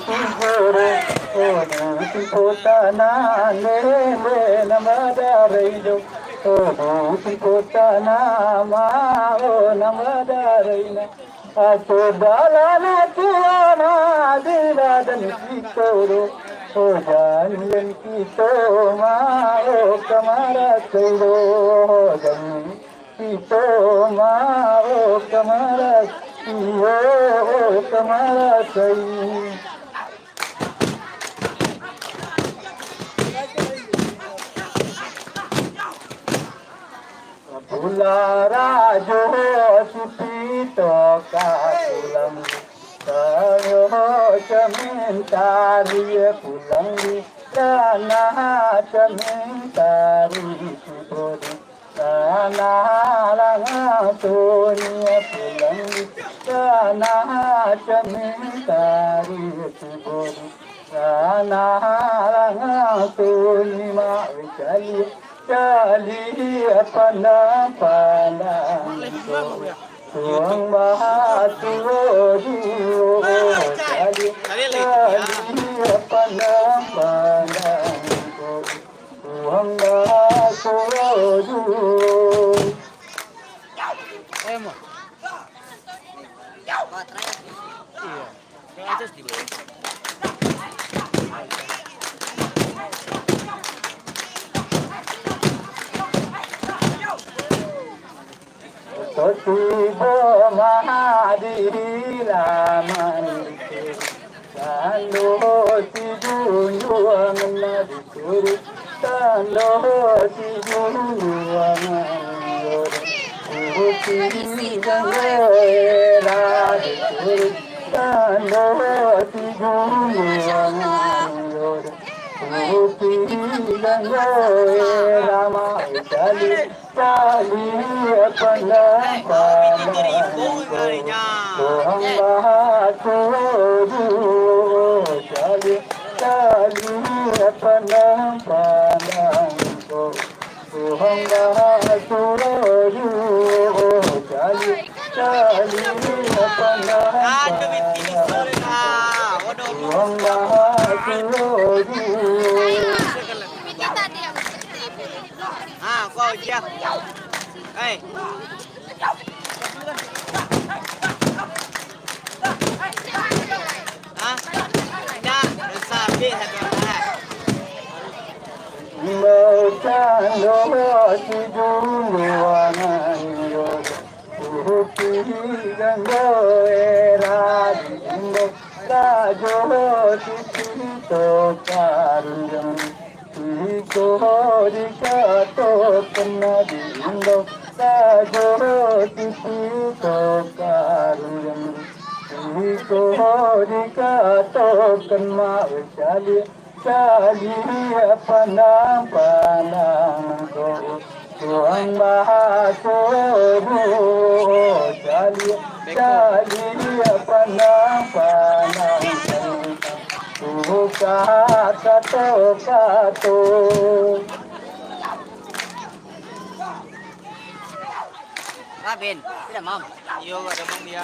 ತೀಗೋರೆ ಓ ಪೋತಾನ ನಮದಾರೈದು ಓ ಪೋತಾನ Mao ನಮದಾರೈನ ಆಚೋ ಬಾಲನ ತುವಾನ ದಿರಾದನ ತೀಕೋರು ಓ ಜಾನಿಯನ್ ಕೀತೋ Mao ಕಮರ Cairo Jan ಕೀತೋ Mao ಕಮರ कमरा सही बुलारा जो सुपी तो कालम तारो चमें तारी पुलंगी ताना चमें तारी सुबोरी ताना लगा तोनिया पुलंगी ताना चमें तारी सुबोरी ताना लगा तोनिया चली चली अपना पाना तुम बातोरी चली चली अपना पाना तुम बातोरी Sotibo mahadira manike Tando tijunyu amanadikuru Tando tijunyu amanadikuru Uti gangoera dikuru Tando tijunyu amanadikuru Uti gangoera maitali Chali apna paana ko hum baaturu chali chali apna paana ko hum baaturu chali chali apna paana ko hum baaturu Kau je. Hei. Dah, sabi hati-hati. Maucano tijunuananyo Uhuti gangoera dindo Rajo titito karunjam Iko dikato penadindo Rajo titito karunjam Iko dikato penmaucali Chali apna panang ko tuang bahaturu chali chali apna panang ko kato Ben, tidak mam. Yo, ada mam dia.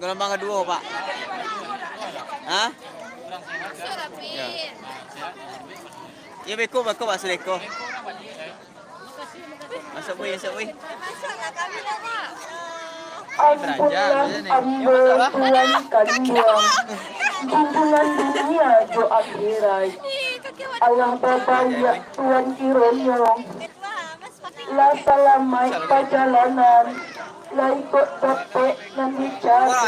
Gelombang kedua, Pak. Hah? Ya. Ya beko Pak Suleko. Masuk wei, masuk wei. ambulan ambulan kalimuang junjungan dunia jo akhirat Allah babaya tuan kironyong la salamai perjalanan la ikut capek dan bicara